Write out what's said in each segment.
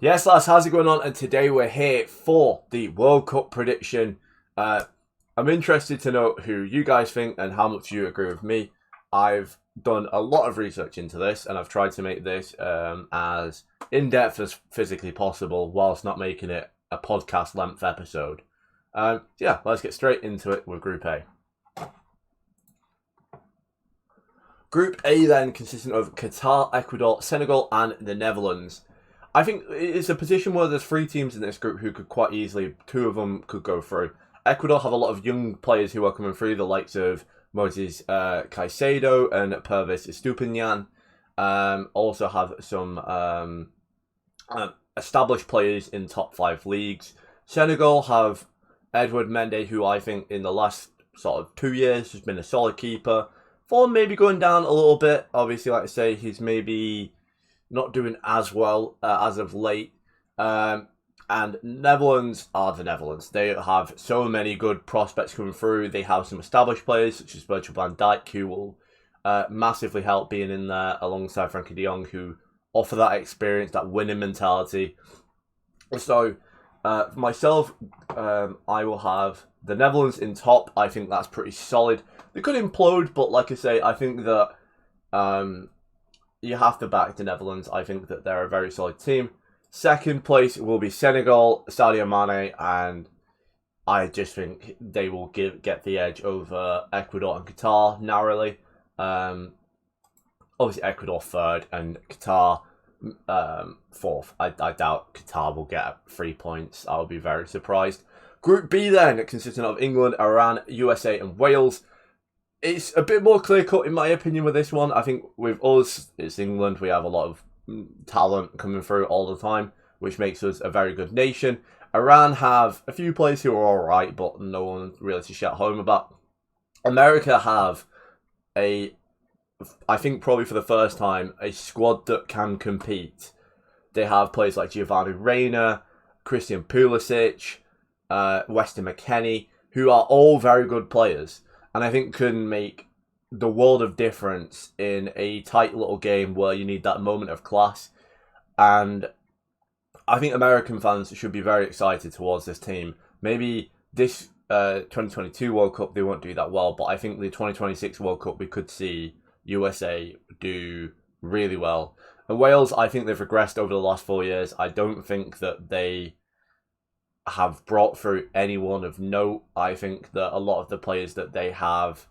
Yes, lads, how's it going on? And today we're here for the World Cup prediction. I'm interested to know who you guys think and how much you agree with me. I've done a lot of research into this and I've tried to make this as in-depth as physically possible whilst not making it a podcast length episode. Yeah, let's get straight into it with Group A. Group A then consisting of Qatar, Ecuador, Senegal and the Netherlands. I think it's a position where there's three teams in this group who could quite easily, two of them could go through. Ecuador have a lot of young players who are coming through, the likes of Moses Caicedo and Pervis Estupiñán. Also have some established players in top 5 leagues. Senegal have Edouard Mendy, who I think in the last sort of 2 years has been a solid keeper. Form maybe going down a little bit. Obviously, like I say, he's maybe not doing as well as of late. And Netherlands are the Netherlands. They have so many good prospects coming through. They have some established players such as Virgil van Dijk, who will massively help being in there alongside Frankie de Jong, who offer that experience, that winning mentality. So, for myself, I will have the Netherlands in top. I think that's pretty solid. They could implode, but like I say, I think that you have to back the Netherlands. I think that they're a very solid team. Second place will be Senegal, Sadio Mane, and I just think they will get the edge over Ecuador and Qatar narrowly. Obviously, Ecuador third and Qatar fourth. I doubt Qatar will get 3 points. I'll be very surprised. Group B then, consisting of England, Iran, USA and Wales. It's a bit more clear-cut in my opinion with this one. I think with us, it's England. We have a lot of talent coming through all the time, which makes us a very good nation. Iran have a few players who are alright, but no one really to shout home about. America have I think probably for the first time, a squad that can compete. They have players like Giovanni Reina, Christian Pulisic, Weston McKennie, who are all very good players. And I think can make the world of difference in a tight little game where you need that moment of class. And I think American fans should be very excited towards this team. Maybe this 2022 World Cup, they won't do that well. But I think the 2026 World Cup, we could see USA do really well. And Wales, I think they've regressed over the last 4 years. I don't think that they have brought through anyone of note. I think that a lot of the players that they have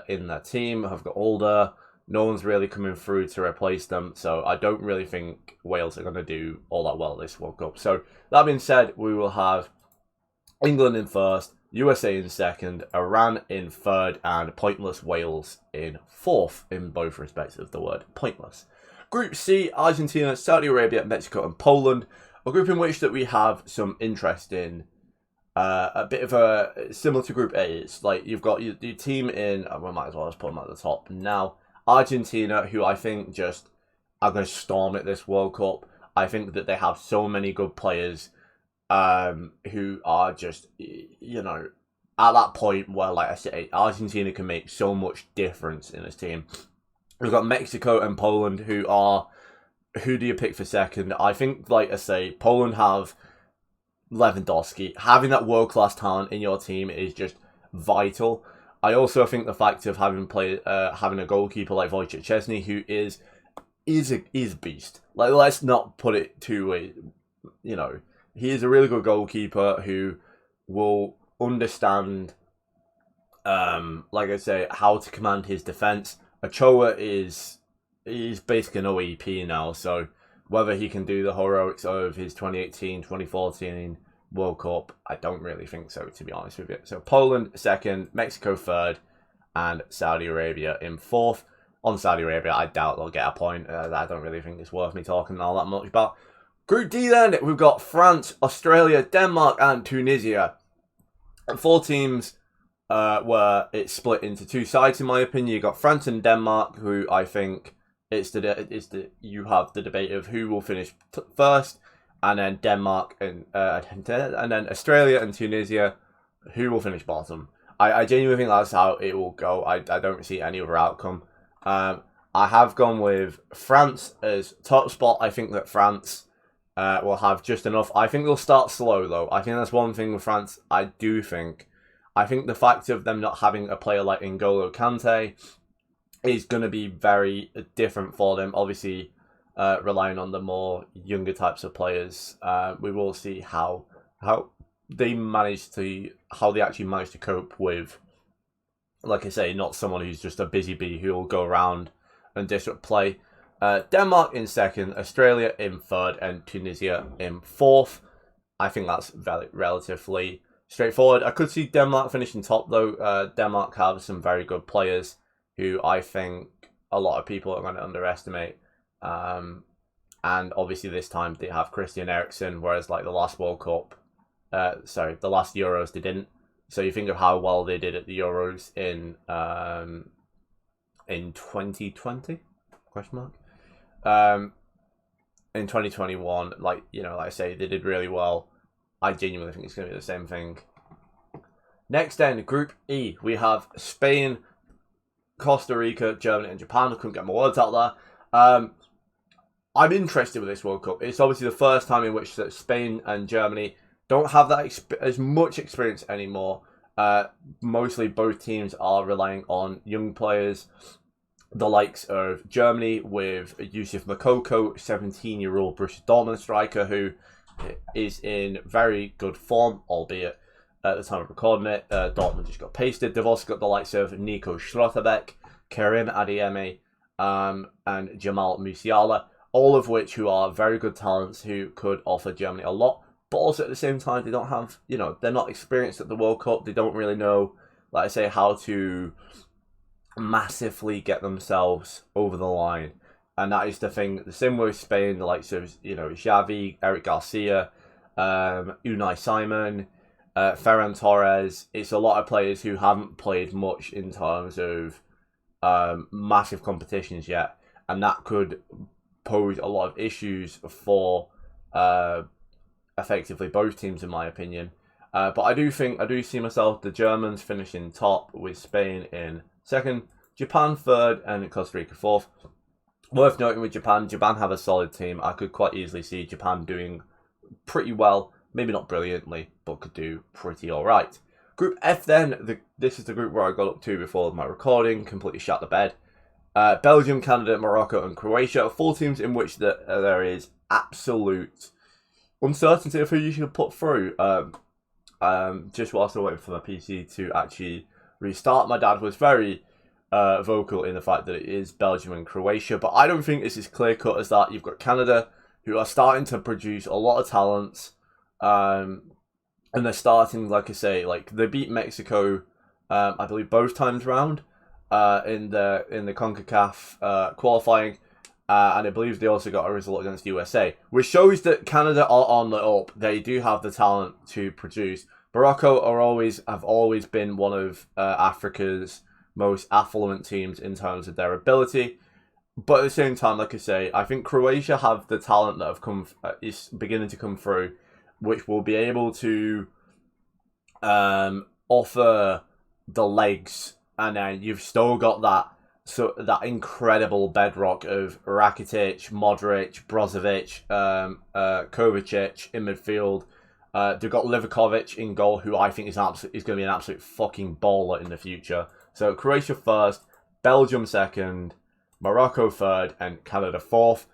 in their team have got older. No one's really coming through to replace them. So I don't really think Wales are going to do all that well this World Cup. So that being said, we will have England in first, USA in second, Iran in third, and pointless Wales in fourth in both respects of the word pointless. Group C, Argentina, Saudi Arabia, Mexico and Poland. A group in which that we have some interest in. A bit of a similar to Group A. It's like you've got your team in. We might as well just put them at the top now. Argentina, who I think just are going to storm at this World Cup. I think that they have so many good players, who are just at that point where, like I say, Argentina can make so much difference in this team. We've got Mexico and Poland, who do you pick for second? I think, like I say, Poland have Lewandowski. Having that world-class talent in your team is just vital. I also think the fact of having a goalkeeper like Wojciech Szczesny, who is a beast. Like, let's not put it too, he is a really good goalkeeper who will understand, like I say, how to command his defense. Ochoa he's basically an OEP now, so whether he can do the heroics of his 2018, 2014 World Cup, I don't really think so, to be honest with you. So Poland second, Mexico third, and Saudi Arabia in fourth. On Saudi Arabia, I doubt they'll get a point. I don't really think it's worth me talking all that much about. Group D then, we've got France, Australia, Denmark, and Tunisia. And 4 teams where it's split into 2 sides, in my opinion. You've got France and Denmark, who I think you have the debate of who will finish first, and then Denmark and then Australia and Tunisia, who will finish bottom. I genuinely think that's how it will go. I don't see any other outcome. I have gone with France as top spot. I think that France will have just enough. I think they'll start slow, though. I think that's one thing with France. I think the fact of them not having a player like N'Golo Kante is going to be very different for them. Obviously, relying on the more younger types of players, we will see how they actually manage to cope with, like I say, not someone who's just a busy bee who will go around and disrupt play. Denmark in second, Australia in third, and Tunisia in fourth. I think that's relatively straightforward. I could see Denmark finishing top, though. Denmark have some very good players who I think a lot of people are going to underestimate. And obviously this time they have Christian Eriksen, whereas like the last World Cup, the last Euros they didn't. So you think of how well they did at the Euros in 2020? Question mark. In 2021, like I say, they did really well. I genuinely think it's going to be the same thing. Next then, Group E, we have Spain, Costa Rica, Germany, and Japan. I couldn't get my words out there. I'm interested with this World Cup. It's obviously the first time in which Spain and Germany don't have that as much experience anymore. Mostly both teams are relying on young players. The likes of Germany with Yusuf Moukoko, 17-year-old Borussia Dortmund striker who is in very good form, albeit at the time of recording it, Dortmund just got pasted. They've also got the likes of Nico Schlotterbeck, Karim Adeyemi, and Jamal Musiala, all of which who are very good talents who could offer Germany a lot. But also at the same time, they don't have, they're not experienced at the World Cup. They don't really know, like I say, how to massively get themselves over the line. And that is the thing. The same with Spain, the likes of, Xavi, Eric Garcia, Unai Simon, Ferran Torres. It's a lot of players who haven't played much in terms of massive competitions yet. And that could pose a lot of issues for effectively both teams, in my opinion. But I do see myself, the Germans finishing top with Spain in second, Japan third, and Costa Rica fourth. Worth noting with Japan have a solid team. I could quite easily see Japan doing pretty well. Maybe not brilliantly, but could do pretty alright. Group F then, this is the group where I got up to before my recording, completely shut the bed. Belgium, Canada, Morocco, and Croatia. 4 teams in which there is absolute uncertainty of who you should put through. Just whilst I'm waiting for my PC to actually restart, my dad was very vocal in the fact that it is Belgium and Croatia, but I don't think it's as clear cut as that. You've got Canada, who are starting to produce a lot of talents, and they're starting, like I say, like they beat Mexico, I believe both times round, in the CONCACAF qualifying, and I believe they also got a result against USA, which shows that Canada are on the up. They do have the talent to produce. Morocco have always been one of Africa's most affluent teams in terms of their ability. But at the same time, like I say, I think Croatia have the talent that is beginning to come through, which will be able to offer the legs, and then you've still got that incredible bedrock of Rakitic, Modric, Brozovic, Kovacic in midfield. They've got Livakovic in goal, who I think is going to be an absolute fucking baller in the future. So Croatia first, Belgium second, Morocco third, and Canada fourth.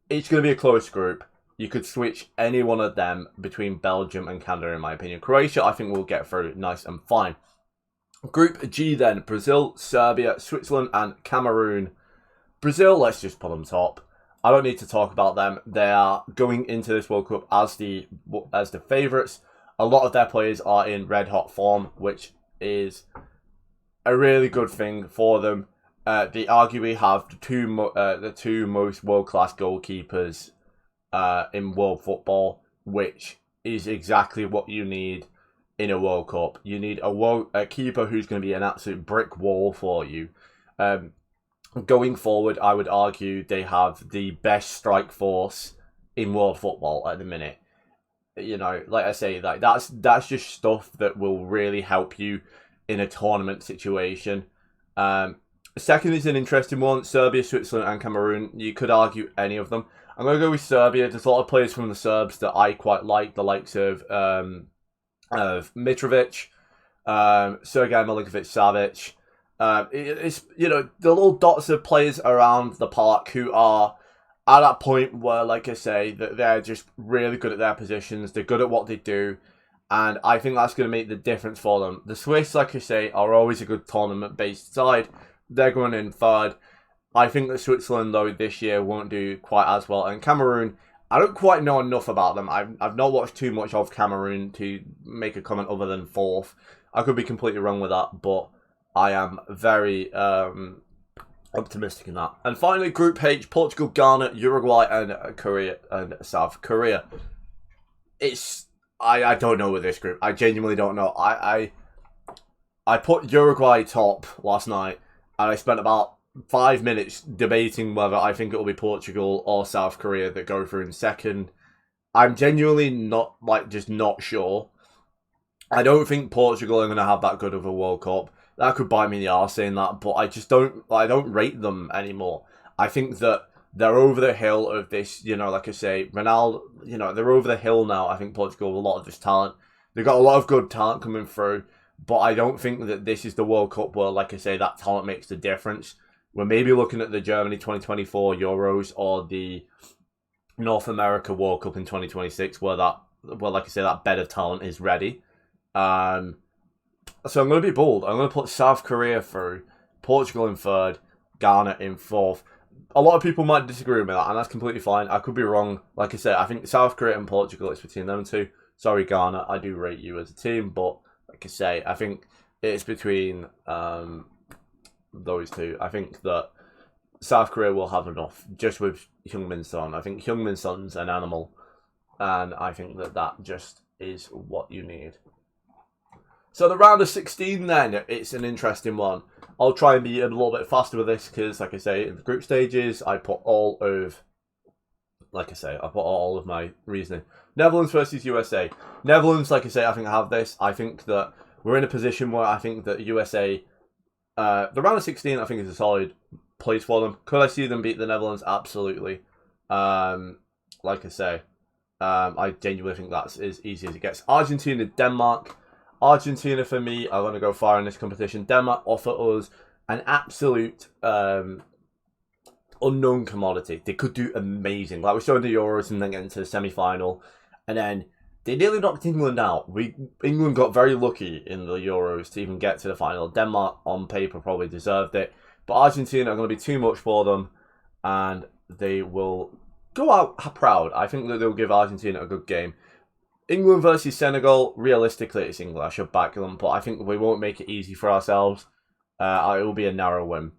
It's going to be a close group. You could switch any one of them between Belgium and Canada, in my opinion. Croatia, I think, will get through nice and fine. Group G then, Brazil, Serbia, Switzerland, and Cameroon. Brazil, let's just put them top. I don't need to talk about them. They are going into this World Cup as the favourites. A lot of their players are in red-hot form, which is a really good thing for them. They arguably have the two most world-class goalkeepers in world football, which is exactly what you need in a World Cup. You need a keeper who's going to be an absolute brick wall for you. Going forward, I would argue they have the best strike force in world football at the minute. Like I say, like that's just stuff that will really help you in a tournament situation. Second is an interesting one. Serbia, Switzerland, and Cameroon. You could argue any of them. I'm going to go with Serbia. There's a lot of players from the Serbs that I quite like. The likes of Mitrovic, Sergej Milinkovic-Savic. It's, you know, the little dots of players around the park who are at that point where, like I say, that they're just really good at their positions. They're good at what they do. And I think that's going to make the difference for them. The Swiss, like I say, are always a good tournament-based side. They're going in third. I think that Switzerland, though, this year won't do quite as well. And Cameroon, I don't quite know enough about them. I've not watched too much of Cameroon to make a comment other than fourth. I could be completely wrong with that, but I am very optimistic in that. And finally, Group H, Portugal, Ghana, Uruguay, and Korea and South Korea. I don't know with this group. I genuinely don't know. I put Uruguay top last night, and I spent about 5 minutes debating whether I think it will be Portugal or South Korea that go through in second. I'm genuinely not sure. I don't think Portugal are going to have that good of a World Cup. That could bite me in the arse saying that, but I don't rate them anymore. I think that they're over the hill of this, you know, like I say, Ronaldo, you know, they're over the hill now. I think Portugal have a lot of this talent. They've got a lot of good talent coming through, but I don't think that this is the World Cup where, like I say, that talent makes the difference. We're maybe looking at the Germany 2024 Euros or the North America World Cup in 2026 where, like I say, that bed of talent is ready. So I'm going to be bold. I'm going to put South Korea through, Portugal in third, Ghana in fourth. A lot of people might disagree with me, and that's completely fine. I could be wrong. Like I said, I think South Korea and Portugal, it's between them two. Sorry, Ghana, I do rate you as a team, but like I say, I think it's between those two. I think that South Korea will have enough, just with Heung-min Son. I think Heung-min Son's an animal, and I think that just is what you need. So the round of 16 then, it's an interesting one. I'll try and be a little bit faster with this because, like I say, in the group stages, I put all of my reasoning. Netherlands versus USA. Netherlands, like I say, I think I have this. I think that we're in a position where I think that USA, the round of 16, I think is a solid place for them. Could I see them beat the Netherlands? Absolutely. Like I say, I genuinely think that's as easy as it gets. Argentina, Denmark. Argentina, for me, are going to go far in this competition. Denmark offer us an absolute unknown commodity. They could do amazing. Like we saw in the Euros and then get into the semi-final. And then they nearly knocked England out. England got very lucky in the Euros to even get to the final. Denmark, on paper, probably deserved it. But Argentina are going to be too much for them. And they will go out proud. I think that they'll give Argentina a good game. England versus Senegal, realistically, it's England. I should back them, but I think we won't make it easy for ourselves. It will be a narrow win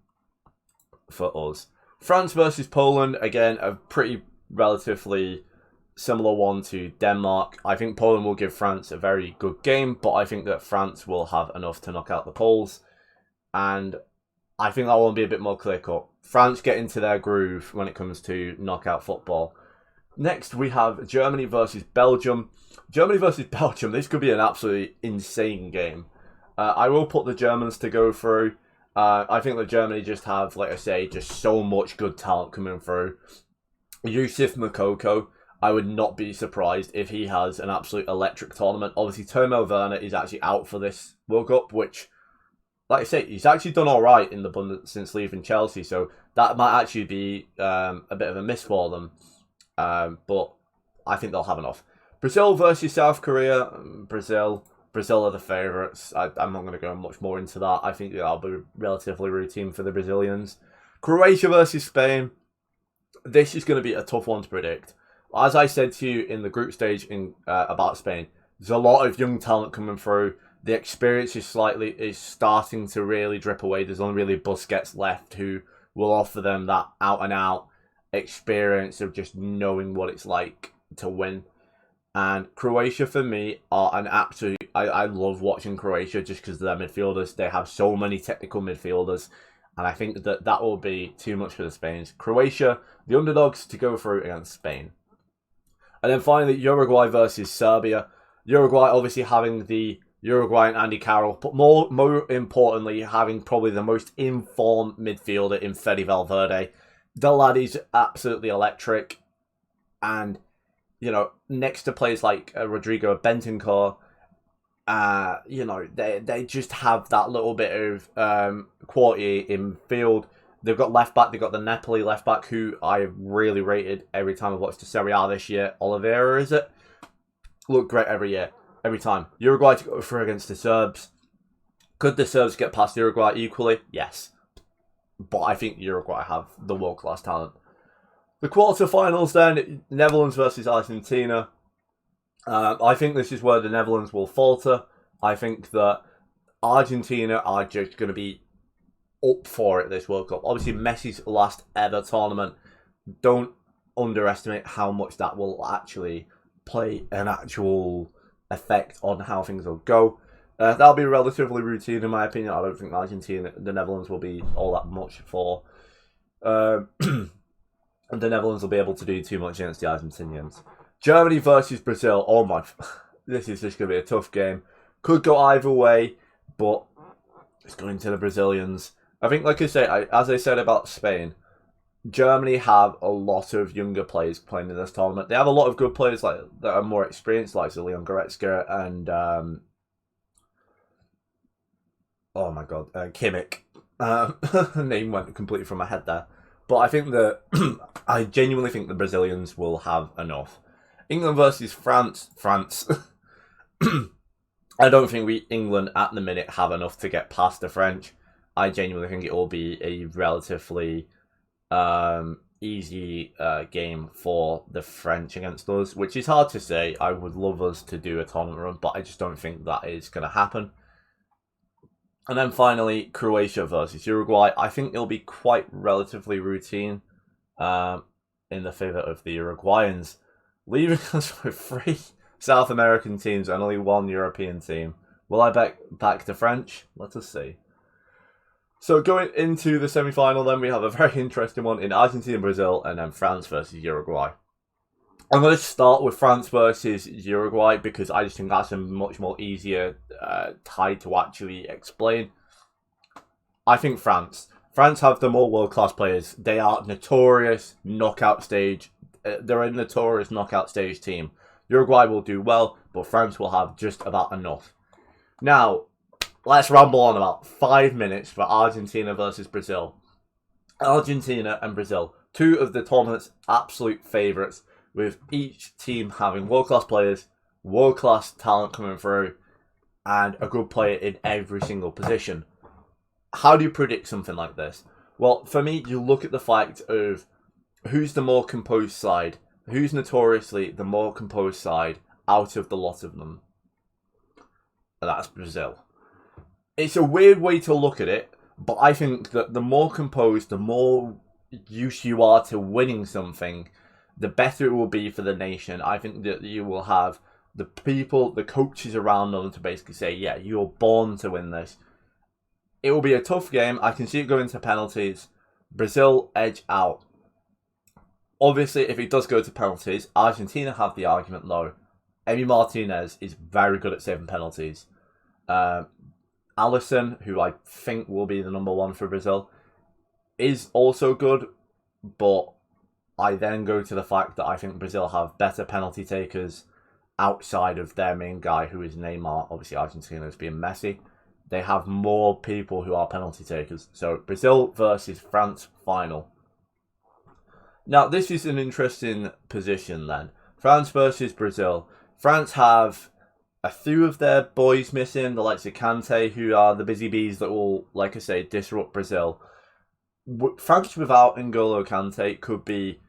for us. France versus Poland, again, a pretty relatively similar one to Denmark. I think Poland will give France a very good game, but I think that France will have enough to knock out the Poles. And I think that will be a bit more clear-cut. France get into their groove when it comes to knockout football. Next, we have Germany versus Belgium. Germany versus Belgium, this could be an absolutely insane game. I will put the Germans to go through. I think that Germany just have, like I say, just so much good talent coming through. Yusuf Moukoko, I would not be surprised if he has an absolute electric tournament. Obviously, Timo Werner is actually out for this World Cup, which, like I say, he's actually done all right in the Bundesliga since leaving Chelsea, so that might actually be a bit of a miss for them. But I think they'll have enough. Brazil versus South Korea. Brazil are the favourites. I'm not going to go much more into that. I think that'll be relatively routine for the Brazilians. Croatia versus Spain. This is going to be a tough one to predict. As I said to you in the group stage about Spain, there's a lot of young talent coming through. The experience is starting to really drip away. There's only really Busquets left who will offer them that out-and-out experience of just knowing what it's like to win. And Croatia, for me, are an absolute... I love watching Croatia just because of their midfielders. They have so many technical midfielders. And I think that will be too much for the Spains. Croatia, the underdogs to go through against Spain. And then finally, Uruguay versus Serbia. Uruguay obviously having the Uruguay and Andy Carroll, but more importantly, having probably the most informed midfielder in Fede Valverde. The lad is absolutely electric, and next to players like Rodrigo Bentancur, they just have that little bit of quality in field. They've got left back. They've got the Napoli left back, who I really rated every time I've watched the Serie A this year. Oliveira, is it? Look great every time. Uruguay to go through against the Serbs. Could the Serbs get past Uruguay equally? Yes. But I think Uruguay have the world-class talent. The quarterfinals then, Netherlands versus Argentina. I think this is where the Netherlands will falter. I think that Argentina are just going to be up for it this World Cup. Obviously, Messi's last ever tournament. Don't underestimate how much that will actually play an actual effect on how things will go. That'll be relatively routine in my opinion. I don't think the Netherlands will be all that much for. And the Netherlands will be able to do too much against the Argentinians. Germany versus Brazil. Oh my, this is just going to be a tough game. Could go either way, but it's going to the Brazilians. I think, like I say, as I said about Spain, Germany have a lot of younger players playing in this tournament. They have a lot of good players that are more experienced, like Leon Goretzka and Kimmich. Name went completely from my head there. But I think I genuinely think the Brazilians will have enough. England versus France. I don't think England at the minute have enough to get past the French. I genuinely think it will be a relatively easy game for the French against us, which is hard to say. I would love us to do a tournament run, but I just don't think that is going to happen. And then finally, Croatia versus Uruguay. I think it'll be quite relatively routine in the favour of the Uruguayans, leaving us with 3 South American teams and only 1 European team. Will I back the French? Let us see. So going into the semi-final, then we have a very interesting one in Argentina, Brazil, and then France versus Uruguay. I'm going to start with France versus Uruguay because I just think that's a much more easier tie to actually explain. I think France have the more world-class players. They are notorious knockout stage. They're a notorious knockout stage team. Uruguay will do well, but France will have just about enough. Now, let's ramble on about 5 minutes for Argentina versus Brazil. Argentina and Brazil, 2 of the tournament's absolute favourites, with each team having world-class players, world-class talent coming through, and a good player in every single position. How do you predict something like this? Well, for me, you look at the fact of who's the more composed side, who's notoriously the more composed side out of the lot of them. And that's Brazil. It's a weird way to look at it, but I think that the more composed, the more used you are to winning something, the better it will be for the nation. I think that you will have the people, the coaches around them to basically say, yeah, you're born to win this. It will be a tough game. I can see it going to penalties. Brazil edge out. Obviously, if it does go to penalties, Argentina have the argument though. Emi Martinez is very good at saving penalties. Alisson, who I think will be the number 1 for Brazil, is also good, but I then go to the fact that I think Brazil have better penalty takers outside of their main guy, who is Neymar. Obviously, Argentina is being Messi. They have more people who are penalty takers. So, Brazil versus France final. Now, this is an interesting position then. France versus Brazil. France have a few of their boys missing, the likes of Kante, who are the busy bees that will, like I say, disrupt Brazil. France without N'Golo Kante could be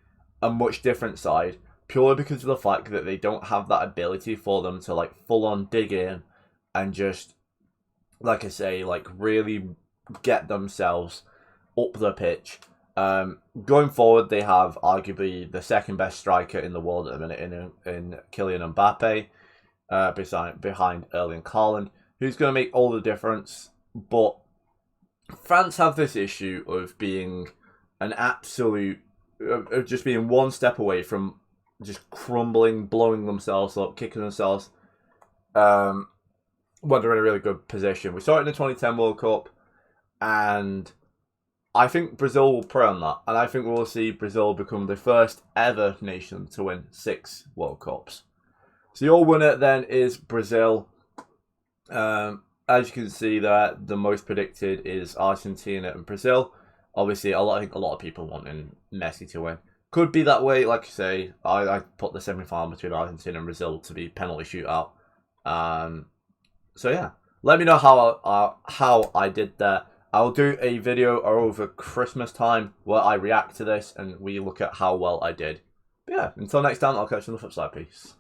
a much different side, purely because of the fact that they don't have that ability for them to like full on dig in and just, like I say, like really get themselves up the pitch. Going forward, they have arguably the second best striker in the world at the minute in Kylian Mbappe, behind Erling Haaland, who's going to make all the difference. But France have this issue of being an absolute, of just being one step away from just crumbling, blowing themselves up, kicking themselves. when they're in a really good position. We saw it in the 2010 World Cup, and I think Brazil will prey on that. And I think we'll see Brazil become the first ever nation to win 6 World Cups. So your winner then is Brazil. As you can see there, the most predicted is Argentina and Brazil. Obviously, I think a lot of people wanting Messi to win. Could be that way, like I say. I put the semi-final between Argentina and Brazil to be penalty shootout. So yeah, let me know how I did there. I'll do a video over Christmas time where I react to this and we look at how well I did. But yeah, until next time, I'll catch you on the flip side. Peace.